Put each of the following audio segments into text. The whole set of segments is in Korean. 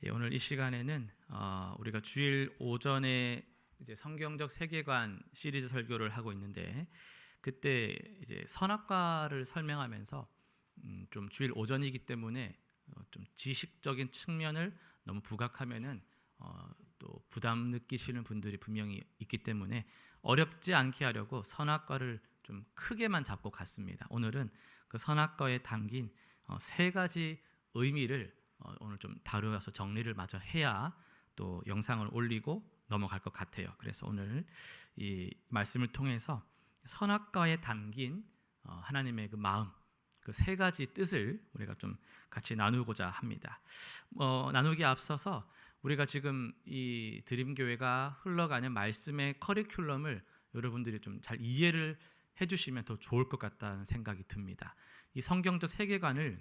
오늘 이 시간에는 우리가 주일 오전에 이제 성경적 세계관 시리즈 설교를 하고 있는데, 그때 이제 선악과를 설명하면서 좀 주일 오전이기 때문에 좀 지식적인 측면을 너무 부각하면은 또 부담 느끼시는 분들이 분명히 있기 때문에 어렵지 않게 하려고 선악과를 좀 크게만 잡고 갔습니다. 오늘은 그 선악과에 담긴 세 가지 의미를 오늘 좀 다루어서 정리를 마저 해야 또 영상을 올리고 넘어갈 것 같아요. 그래서 오늘 이 말씀을 통해서 선악과에 담긴 하나님의 그 마음, 그 세 가지 뜻을 우리가 좀 같이 나누고자 합니다. 나누기에 앞서서 우리가 지금 이 드림교회가 흘러가는 말씀의 커리큘럼을 여러분들이 좀 잘 이해를 해주시면 더 좋을 것 같다는 생각이 듭니다. 이 성경적 세계관을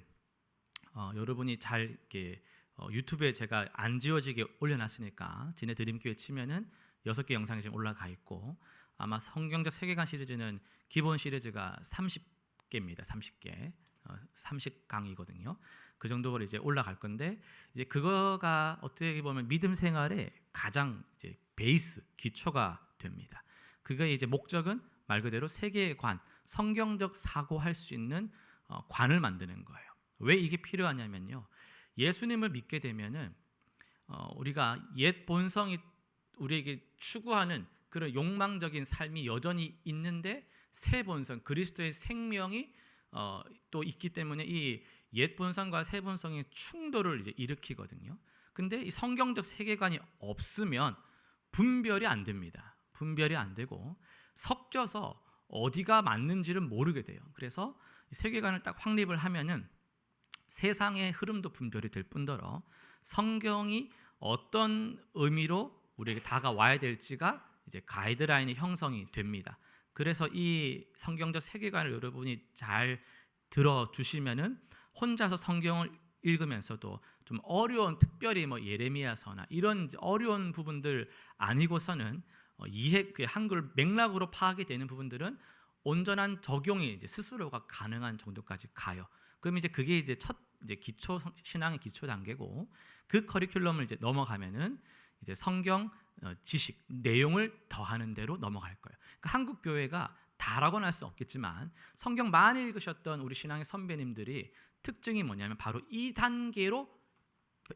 여러분이 잘 이렇게 유튜브에 제가 안 지워지게 올려놨으니까 지네 드림교회 치면은 6개 영상이 지금 올라가 있고, 아마 성경적 세계관 시리즈는 기본 시리즈가 30개입니다. 30개, 30강이거든요. 그 정도로 이제 올라갈 건데, 이제 그거가 어떻게 보면 믿음 생활의 가장 이제 베이스, 기초가 됩니다. 그게 이제 목적은 말 그대로 세계관, 성경적 사고할 수 있는 관을 만드는 거예요. 왜 이게 필요하냐면요, 예수님을 믿게 되면은 우리가 옛 본성이 우리에게 추구하는 그런 욕망적인 삶이 여전히 있는데, 새 본성, 그리스도의 생명이 또 있기 때문에 이 옛 본성과 새 본성의 충돌을 이제 일으키거든요. 근데 이 성경적 세계관이 없으면 분별이 안 됩니다. 분별이 안 되고 섞여서 어디가 맞는지를 모르게 돼요. 그래서 세계관을 딱 확립을 하면은 세상의 흐름도 분별이 될 뿐더러 성경이 어떤 의미로 우리에게 다가와야 될지가 이제 가이드라인이 형성이 됩니다. 그래서 이 성경적 세계관을 여러분이 잘 들어주시면은 혼자서 성경을 읽으면서도 좀 어려운, 특별히 뭐 예레미야서나 이런 어려운 부분들 아니고서는 그 한글 맥락으로 파악이 되는 부분들은 온전한 적용이 이제 스스로가 가능한 정도까지 가요. 그럼 이제 그게 이제 첫 이제 기초 신앙의 기초 단계고, 그 커리큘럼을 이제 넘어가면은 이제 성경 지식 내용을 더하는 대로 넘어갈 거예요. 그러니까 한국 교회가 다라고는 할 수 없겠지만 성경 많이 읽으셨던 우리 신앙의 선배님들이 특징이 뭐냐면 바로 이 단계로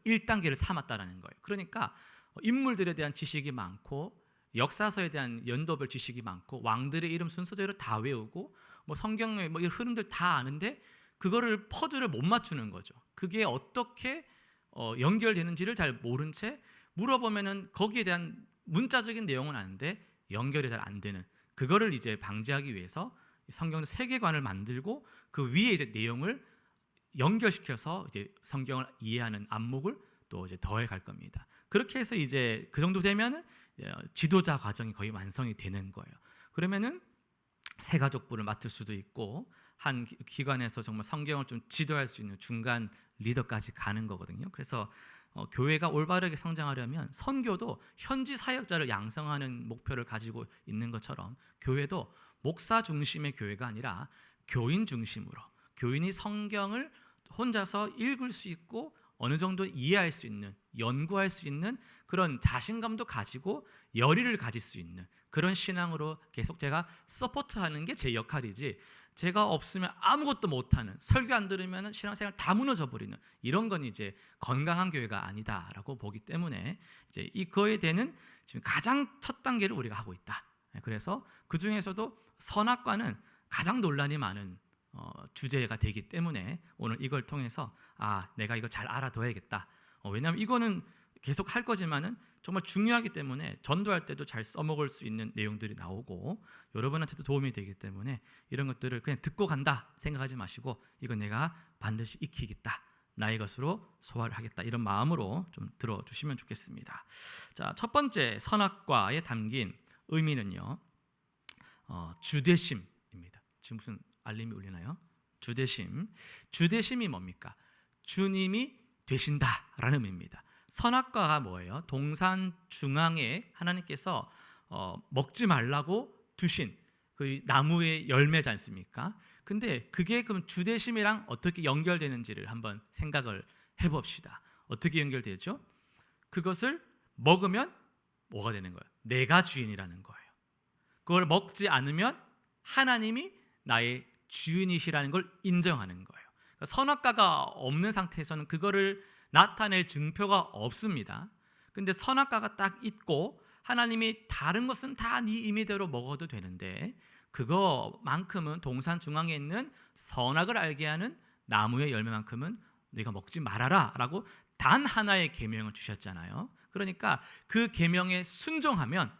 1단계를 삼았다라는 거예요. 그러니까 인물들에 대한 지식이 많고 역사서에 대한 연도별 지식이 많고 왕들의 이름 순서대로 다 외우고 뭐 성경의 뭐 이런 흐름들 다 아는데 그거를 퍼즐을 못 맞추는 거죠. 그게 어떻게 연결되는지를 잘 모른 채 물어보면은 거기에 대한 문자적인 내용은 아는데 연결이 잘 안 되는, 그거를 이제 방지하기 위해서 성경 세계관을 만들고 그 위에 이제 내용을 연결시켜서 이제 성경을 이해하는 안목을 또 이제 더해 갈 겁니다. 그렇게 해서 이제 그 정도 되면은 지도자 과정이 거의 완성이 되는 거예요. 그러면은 세가족부를 맡을 수도 있고 한 기관에서 정말 성경을 좀 지도할 수 있는 중간 리더까지 가는 거거든요. 그래서 교회가 올바르게 성장하려면 선교도 현지 사역자를 양성하는 목표를 가지고 있는 것처럼 교회도 목사 중심의 교회가 아니라 교인 중심으로, 교인이 성경을 혼자서 읽을 수 있고 어느 정도 이해할 수 있는, 연구할 수 있는 그런 자신감도 가지고 열의를 가질 수 있는 그런 신앙으로 계속 제가 서포트하는 게 제 역할이지, 제가 없으면 아무것도 못하는, 설교 안 들으면 신앙생활 다 무너져 버리는 이런 건 이제 건강한 교회가 아니다라고 보기 때문에 이제 이거에 대는 지금 가장 첫 단계를 우리가 하고 있다. 그래서 그 중에서도 선악과는 가장 논란이 많은 주제가 되기 때문에 오늘 이걸 통해서 내가 이거 잘 알아둬야겠다. 왜냐하면 이거는 계속 할 거지만은 정말 중요하기 때문에 전도할 때도 잘 써먹을 수 있는 내용들이 나오고 여러분한테도 도움이 되기 때문에 이런 것들을 그냥 듣고 간다 생각하지 마시고 이건 내가 반드시 익히겠다, 나의 것으로 소화를 하겠다, 이런 마음으로 좀 들어주시면 좋겠습니다. 자, 첫 번째 선악과에 담긴 의미는요, 주대심입니다. 지금 무슨 알림이 울리나요? 주대심이 뭡니까? 주님이 되신다라는 의미입니다. 선악과가 뭐예요? 동산 중앙에 하나님께서 먹지 말라고 두신 그 나무의 열매지 않습니까? 근데 그게 그럼 주대심이랑 어떻게 연결되는지를 한번 생각을 해봅시다. 어떻게 연결되죠? 그것을 먹으면 뭐가 되는 거예요? 내가 주인이라는 거예요. 그걸 먹지 않으면 하나님이 나의 주인이시라는 걸 인정하는 거예요. 그러니까 선악과가 없는 상태에서는 그거를 나타낼 증표가 없습니다. 근데 선악과가 딱 있고 하나님이 다른 것은 다 네 임의대로 먹어도 되는데 그거만큼은 동산 중앙에 있는 선악을 알게 하는 나무의 열매만큼은 네가 먹지 말아라 라고 단 하나의 계명을 주셨잖아요. 그러니까 그 계명에 순종하면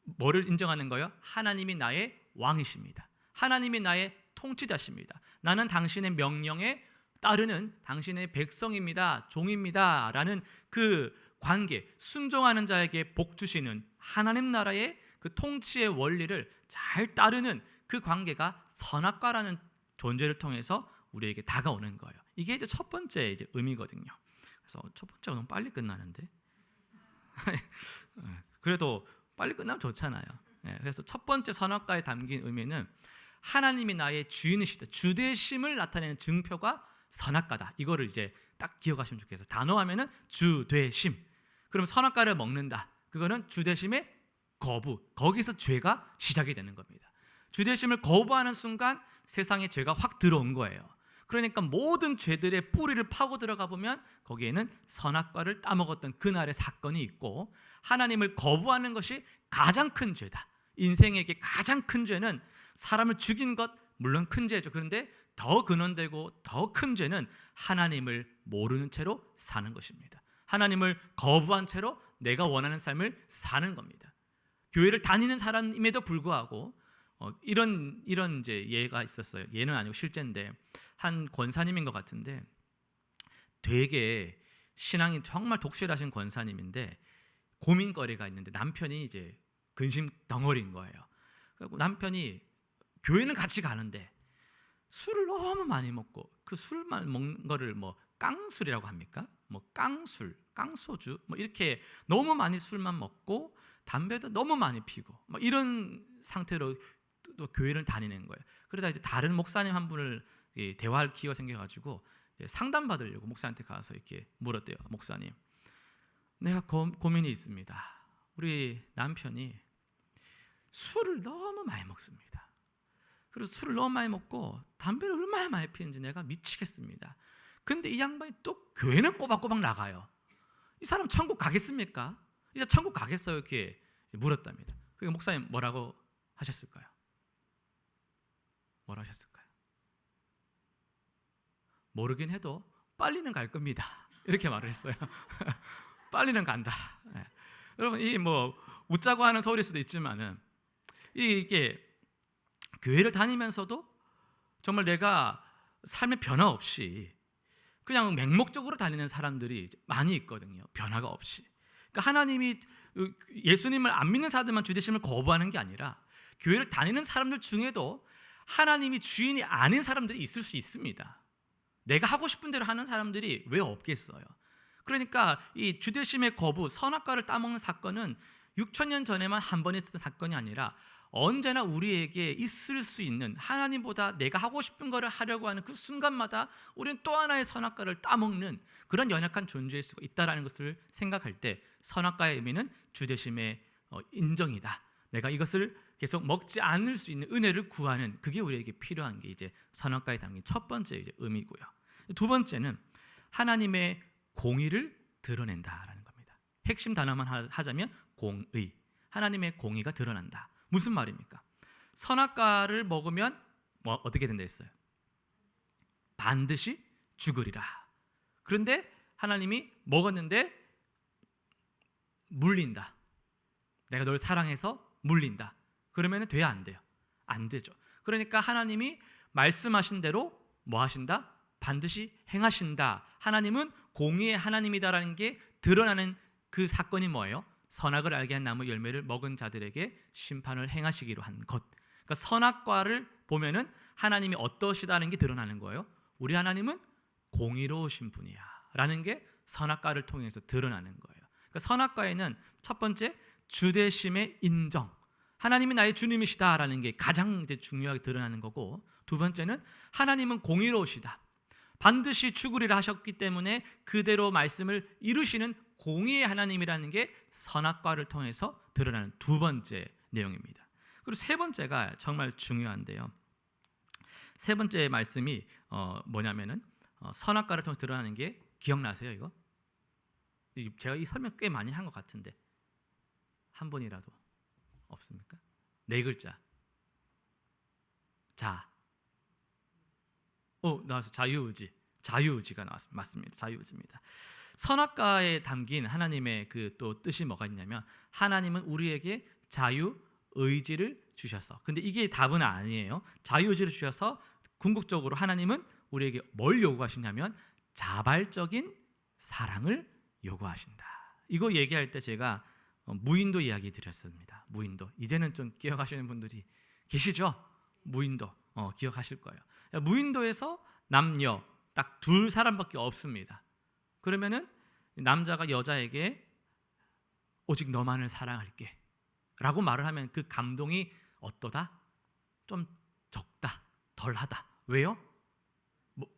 뭐를 인정하는 거예요? 하나님이 나의 왕이십니다. 하나님이 나의 통치자십니다. 나는 당신의 명령에 따르는 당신의 백성입니다. 종입니다. 라는 그 관계, 순종하는 자에게 복 주시는 하나님 나라의 그 통치의 원리를 잘 따르는 그 관계가 선악과라는 존재를 통해서 우리에게 다가오는 거예요. 이게 이제 첫 번째 이제 의미거든요. 그래서 첫 번째가 너무 빨리 끝나는데 그래도 빨리 끝나면 좋잖아요. 그래서 첫 번째 선악과에 담긴 의미는 하나님이 나의 주인이시다, 주되심을 나타내는 증표가 선악과다. 이거를 이제 딱 기억하시면 좋겠어요. 단어하면은 주되심. 그럼 선악과를 먹는다. 그거는 주되심의 거부. 거기서 죄가 시작이 되는 겁니다. 주되심을 거부하는 순간 세상에 죄가 확 들어온 거예요. 그러니까 모든 죄들의 뿌리를 파고 들어가 보면 거기에는 선악과를 따먹었던 그날의 사건이 있고, 하나님을 거부하는 것이 가장 큰 죄다. 인생에게 가장 큰 죄는 사람을 죽인 것, 물론 큰 죄죠. 그런데 더 근원되고 더 큰 죄는 하나님을 모르는 채로 사는 것입니다. 하나님을 거부한 채로 내가 원하는 삶을 사는 겁니다. 교회를 다니는 사람임에도 불구하고 이런 이제 예가 있었어요. 예는 아니고 실제인데, 한 권사님인 것 같은데 되게 신앙이 정말 독실하신 권사님인데 고민거리가 있는데 남편이 이제 근심 덩어리인 거예요. 그리고 남편이 교회는 같이 가는데 술을 너무 많이 먹고, 그 술만 먹는 거를 뭐 깡술이라고 합니까? 뭐 깡술, 깡소주 뭐 이렇게 너무 많이 술만 먹고 담배도 너무 많이 피고 뭐 이런 상태로 또 교회를 다니는 거예요. 그러다 이제 다른 목사님 한 분을 대화할 기회가 생겨가지고 상담 받으려고 목사한테 가서 이렇게 물었대요. 목사님, 내가 고민이 있습니다. 우리 남편이 술을 너무 많이 먹습니다. 그래서 술을 너무 많이 먹고 담배를 얼마나 많이 피는지 내가 미치겠습니다. 근데 이 양반이 또 교회는 꼬박꼬박 나가요. 이 사람 천국 가겠습니까? 이제 천국 가겠어요? 이렇게 물었답니다. 그러니까 목사님 뭐라고 하셨을까요? 뭐라고 하셨을까요? 모르긴 해도 빨리는 갈 겁니다. 이렇게 말을 했어요. 빨리는 간다. 네. 여러분, 이 뭐 웃자고 하는 소리일 수도 있지만은 이게 교회를 다니면서도 정말 내가 삶의 변화 없이 그냥 맹목적으로 다니는 사람들이 많이 있거든요. 변화가 없이. 그러니까 하나님이, 예수님을 안 믿는 사람들만 주되심을 거부하는 게 아니라 교회를 다니는 사람들 중에도 하나님이 주인이 아닌 사람들이 있을 수 있습니다. 내가 하고 싶은 대로 하는 사람들이 왜 없겠어요? 그러니까 이 주되심의 거부, 선악과를 따먹는 사건은 6,000년 전에만 한 번 있었던 사건이 아니라 언제나 우리에게 있을 수 있는, 하나님보다 내가 하고 싶은 거를 하려고 하는 그 순간마다 우리는 또 하나의 선악과를 따먹는 그런 연약한 존재일 수가 있다는 것을 생각할 때 선악과의 의미는 주되심의 인정이다. 내가 이것을 계속 먹지 않을 수 있는 은혜를 구하는, 그게 우리에게 필요한 게 이제 선악과에 담긴 첫 번째 이제 의미고요. 두 번째는 하나님의 공의를 드러낸다라는 겁니다. 핵심 단어만 하자면 공의. 하나님의 공의가 드러난다. 무슨 말입니까? 선악과를 먹으면 어떻게 된다 했어요? 반드시 죽으리라. 그런데 하나님이 먹었는데 물린다. 내가 널 사랑해서 물린다. 그러면 돼야 안 돼요? 안 되죠. 그러니까 하나님이 말씀하신 대로 뭐 하신다? 반드시 행하신다. 하나님은 공의의 하나님이다라는 게 드러나는 그 사건이 뭐예요? 선악을 알게 한 나무 열매를 먹은 자들에게 심판을 행하시기로 한 것. 그러니까 선악과를 보면은 하나님이 어떠시다는 게 드러나는 거예요. 우리 하나님은 공의로우신 분이야 라는 게 선악과를 통해서 드러나는 거예요. 그러니까 선악과에는 첫 번째, 주되심의 인정, 하나님이 나의 주님이시다라는 게 가장 이제 중요하게 드러나는 거고, 두 번째는 하나님은 공의로우시다. 반드시 죽으리라 하셨기 때문에 그대로 말씀을 이루시는 공의의 하나님이라는 게 선악과를 통해서 드러나는 두 번째 내용입니다. 그리고 세 번째가 정말 중요한데요. 세 번째 말씀이 뭐냐면은 선악과를 통해 드러나는 게 기억나세요? 이거? 제가 이 설명 꽤 많이 한 것 같은데 한 번이라도 없습니까? 네 글자. 나와서 자유의지. 자유의지가 나왔습니다. 맞습니다. 자유의지입니다. 선악과에 담긴 하나님의 그 또 뜻이 뭐가 있냐면 하나님은 우리에게 자유의지를 주셔서, 근데 이게 답은 아니에요. 자유의지를 주셔서 궁극적으로 하나님은 우리에게 뭘 요구하시냐면 자발적인 사랑을 요구하신다. 이거 얘기할 때 제가 무인도 이야기 드렸습니다. 무인도. 이제는 좀 기억하시는 분들이 계시죠? 무인도 기억하실 거예요. 무인도에서 남녀 딱 둘 사람밖에 없습니다. 그러면은 남자가 여자에게 오직 너만을 사랑할게 라고 말을 하면 그 감동이 어떠다? 좀 적다, 덜하다. 왜요?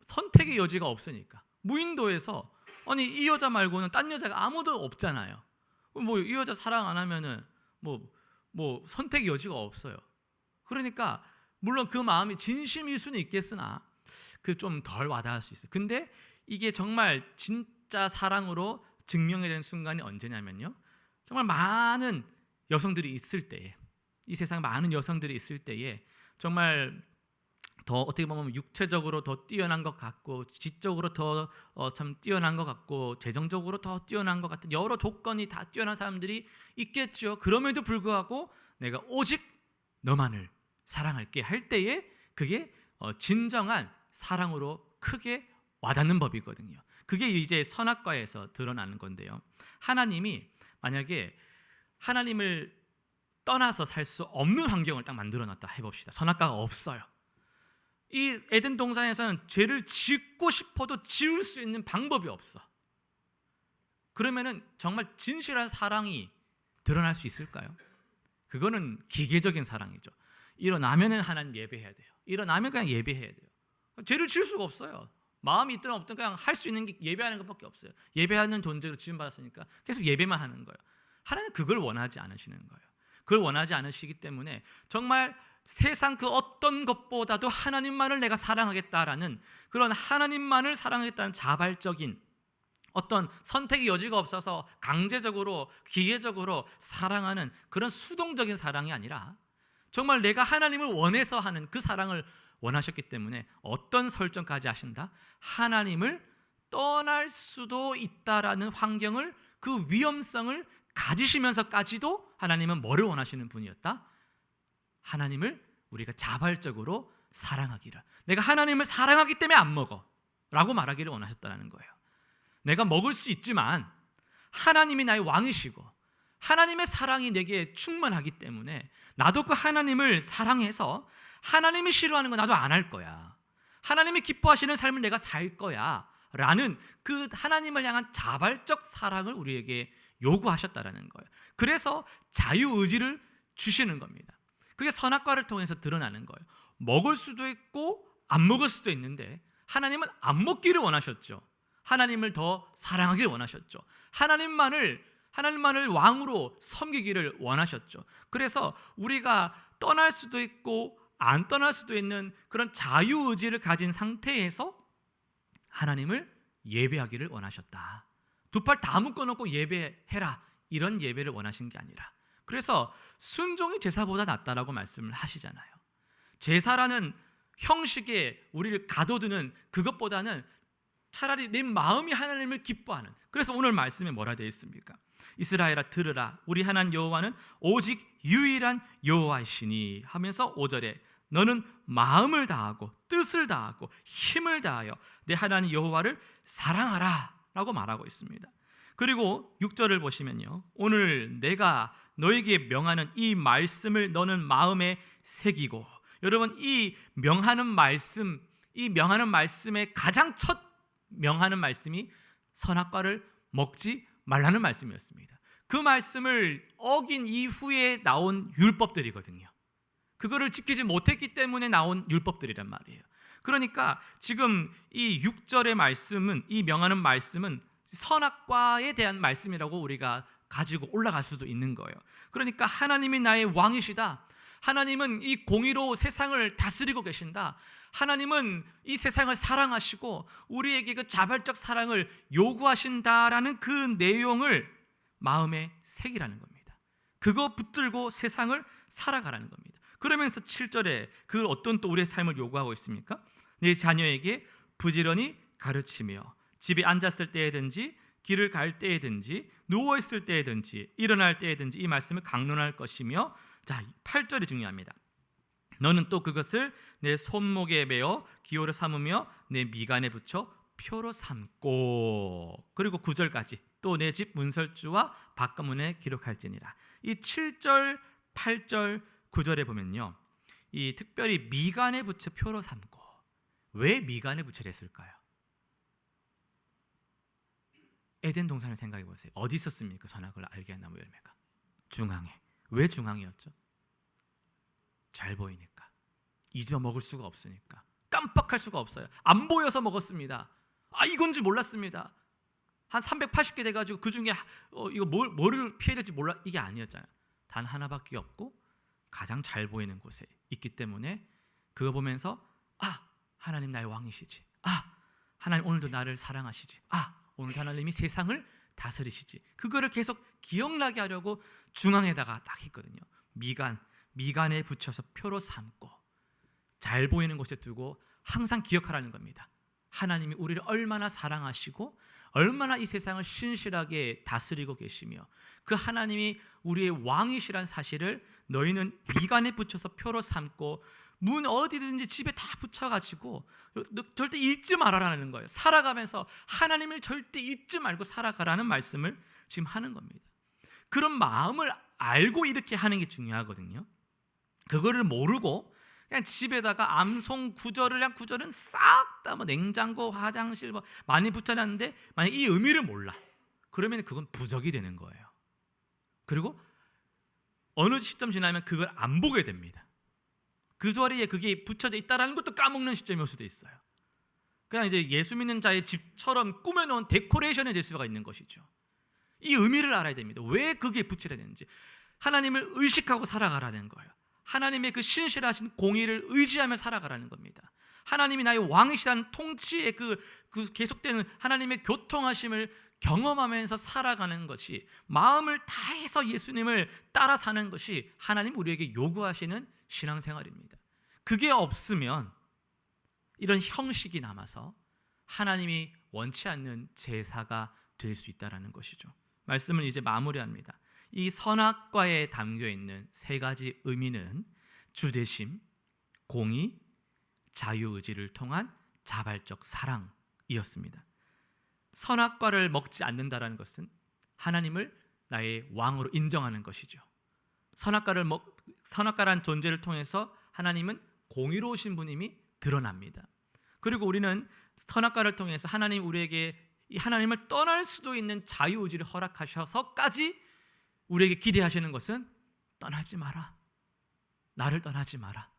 선택의 여지가 없으니까. 무인도에서 아니 이 여자 말고는 딴 여자가 아무도 없잖아요. 이 여자 사랑 안 하면은 선택의 여지가 없어요. 그러니까 물론 그 마음이 진심일 수는 있겠으나 그 좀 덜 와닿을 수 있어요. 근데 이게 정말 진짜 사랑으로 증명이 되는 순간이 언제냐면요, 정말 많은 여성들이 있을 때에, 이 세상에 많은 여성들이 있을 때에 정말 더 어떻게 보면 육체적으로 더 뛰어난 것 같고, 지적으로 더 참 뛰어난 것 같고, 재정적으로 더 뛰어난 것 같은 여러 조건이 다 뛰어난 사람들이 있겠죠. 그럼에도 불구하고 내가 오직 너만을 사랑할게 할 때에 그게 진정한 사랑으로 크게 와닿는 법이거든요. 그게 이제 선악과에서 드러나는 건데요. 하나님이 만약에 하나님을 떠나서 살 수 없는 환경을 딱 만들어놨다 해봅시다. 선악과가 없어요. 이 에덴 동산에서는 죄를 짓고 싶어도 지을 수 있는 방법이 없어. 그러면은 정말 진실한 사랑이 드러날 수 있을까요? 그거는 기계적인 사랑이죠. 일어나면은 하나님 예배해야 돼요. 일어나면 그냥 예배해야 돼요. 죄를 지을 수가 없어요. 마음이 있든 없든 그냥 할 수 있는 게 예배하는 것밖에 없어요. 예배하는 존재로 지음받았으니까 계속 예배만 하는 거예요. 하나님은 그걸 원하지 않으시는 거예요. 그걸 원하지 않으시기 때문에 정말 세상 그 어떤 것보다도 하나님만을 내가 사랑하겠다라는 그런 하나님만을 사랑하겠다는 자발적인 어떤 선택의 여지가 없어서 강제적으로 기계적으로 사랑하는 그런 수동적인 사랑이 아니라 정말 내가 하나님을 원해서 하는 그 사랑을 원하셨기 때문에 어떤 설정까지 하신다? 하나님을 떠날 수도 있다라는 환경을, 그 위험성을 가지시면서까지도 하나님은 뭐를 원하시는 분이었다? 하나님을 우리가 자발적으로 사랑하기를. 내가 하나님을 사랑하기 때문에 안 먹어 라고 말하기를 원하셨다는 거예요. 내가 먹을 수 있지만 하나님이 나의 왕이시고 하나님의 사랑이 내게 충만하기 때문에 나도 그 하나님을 사랑해서 하나님이 싫어하는 거 나도 안 할 거야. 하나님이 기뻐하시는 삶을 내가 살 거야 라는 그 하나님을 향한 자발적 사랑을 우리에게 요구하셨다라는 거예요. 그래서 자유의지를 주시는 겁니다. 그게 선악과를 통해서 드러나는 거예요. 먹을 수도 있고 안 먹을 수도 있는데 하나님은 안 먹기를 원하셨죠. 하나님을 더 사랑하기를 원하셨죠. 하나님만을 왕으로 섬기기를 원하셨죠. 그래서 우리가 떠날 수도 있고 안 떠날 수도 있는 그런 자유의지를 가진 상태에서 하나님을 예배하기를 원하셨다. 두 팔 다 묶어놓고 예배해라, 이런 예배를 원하신 게 아니라, 그래서 순종이 제사보다 낫다라고 말씀을 하시잖아요. 제사라는 형식에 우리를 가둬두는 그것보다는 차라리 내 마음이 하나님을 기뻐하는, 그래서 오늘 말씀에 뭐라 되어 있습니까? 이스라엘아 들으라, 우리 하나님 여호와는 오직 유일한 여호와이시니 하면서 5절에 너는 마음을 다하고 뜻을 다하고 힘을 다하여 내 하나님 여호와를 사랑하라 라고 말하고 있습니다. 그리고 6절을 보시면요, 오늘 내가 너에게 명하는 이 말씀을 너는 마음에 새기고. 여러분, 이 명하는 말씀의 가장 첫 명하는 말씀이 선악과를 먹지 말라는 말씀이었습니다. 그 말씀을 어긴 이후에 나온 율법들이거든요. 그거를 지키지 못했기 때문에 나온 율법들이란 말이에요. 그러니까 지금 이 6절의 말씀은, 이 명하는 말씀은 선악과에 대한 말씀이라고 우리가 가지고 올라갈 수도 있는 거예요. 그러니까 하나님이 나의 왕이시다. 하나님은 이 공의로 세상을 다스리고 계신다. 하나님은 이 세상을 사랑하시고 우리에게 그 자발적 사랑을 요구하신다라는 그 내용을 마음에 새기라는 겁니다. 그거 붙들고 세상을 살아가라는 겁니다. 그러면서 7절에 그 어떤 또 우리의 삶을 요구하고 있습니까? 네 자녀에게 부지런히 가르치며 집에 앉았을 때에든지 길을 갈 때에든지 누워있을 때에든지 일어날 때에든지 이 말씀을 강론할 것이며, 자 8절이 중요합니다. 너는 또 그것을 내 손목에 매어 기호로 삼으며 내 미간에 붙여 표로 삼고, 그리고 9절까지 또 내 집 문설주와 바깥문에 기록할지니라. 이 7절, 8절, 9절에 보면요, 이 특별히 미간에 붙여 표로 삼고, 왜 미간에 붙여야 했을까요? 에덴 동산을 생각해 보세요. 어디 있었습니까? 선악을 알게 한 나무 열매가 중앙에. 왜 중앙이었죠? 잘 보이니까, 잊어먹을 수가 없으니까, 깜빡할 수가 없어요. 안 보여서 먹었습니다. 이건 줄 몰랐습니다. 한 380개 돼가지고 그 중에 이거 뭐를 피해야 될지 몰라, 이게 아니었잖아요. 단 하나밖에 없고 가장 잘 보이는 곳에 있기 때문에 그거 보면서 하나님 나의 왕이시지, 하나님 오늘도 나를 사랑하시지, 오늘 하나님이 세상을 다스리시지, 그거를 계속 기억나게 하려고 중앙에다가 딱 했거든요. 미간에 붙여서 표로 삼고 잘 보이는 곳에 두고 항상 기억하라는 겁니다. 하나님이 우리를 얼마나 사랑하시고 얼마나 이 세상을 신실하게 다스리고 계시며 그 하나님이 우리의 왕이시란 사실을 너희는 미간에 붙여서 표로 삼고 문 어디든지 집에 다 붙여가지고 절대 잊지 말아라는 거예요. 살아가면서 하나님을 절대 잊지 말고 살아가라는 말씀을 지금 하는 겁니다. 그런 마음을 알고 이렇게 하는 게 중요하거든요. 그거를 모르고 그냥 집에다가 암송 구절을 그냥 구절은 싹 다 냉장고, 화장실 많이 붙여놨는데 만약 이 의미를 몰라, 그러면 그건 부적이 되는 거예요. 그리고 어느 시점 지나면 그걸 안 보게 됩니다. 그 자리에 그게 붙여져 있다라는 것도 까먹는 시점이 올 수도 있어요. 그냥 이제 예수 믿는 자의 집처럼 꾸며놓은 데코레이션이 될 수가 있는 것이죠. 이 의미를 알아야 됩니다. 왜 그게 붙여야 되는지. 하나님을 의식하고 살아가라는 거예요. 하나님의 그 신실하신 공의를 의지하며 살아가라는 겁니다. 하나님이 나의 왕이시라는 통치의 그 계속되는 하나님의 교통하심을 경험하면서 살아가는 것이, 마음을 다해서 예수님을 따라 사는 것이 하나님 우리에게 요구하시는 신앙생활입니다. 그게 없으면 이런 형식이 남아서 하나님이 원치 않는 제사가 될 수 있다는 것이죠. 말씀을 이제 마무리합니다. 이 선악과에 담겨있는 세 가지 의미는 주대심, 공의, 자유의지를 통한 자발적 사랑이었습니다. 선악과를 먹지 않는다는 것은 하나님을 나의 왕으로 인정하는 것이죠. 선악과란 존재를 통해서 하나님은 공의로우신 분임이 드러납니다. 그리고 우리는 선악과를 통해서 하나님 우리에게 이 하나님을 떠날 수도 있는 자유의지를 허락하셔서까지 우리에게 기대하시는 것은 떠나지 마라, 나를 떠나지 마라,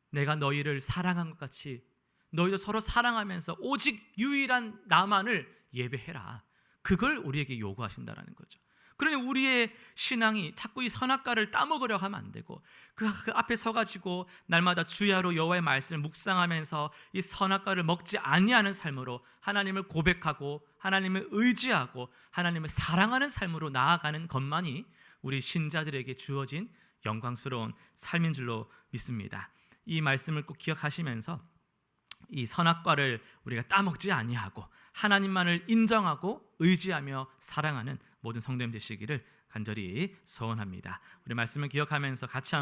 내가 너희를 사랑한 것 같이 너희도 서로 사랑하면서 오직 유일한 나만을 예배해라. 그걸 우리에게 요구하신다는 거죠. 그러니 우리의 신앙이 자꾸 이 선악과를 따먹으려 하면 안 되고 그 앞에 서가지고 날마다 주야로 여호와의 말씀을 묵상하면서 이 선악과를 먹지 아니하는 삶으로 하나님을 고백하고 하나님을 의지하고 하나님을 사랑하는 삶으로 나아가는 것만이 우리 신자들에게 주어진 영광스러운 삶인 줄로 믿습니다. 이 말씀을 꼭 기억하시면서 이 선악과를 우리가 따먹지 아니하고 하나님만을 인정하고 의지하며 사랑하는 모든 성도님 되시기를 간절히 소원합니다. 우리 말씀을 기억하면서 같이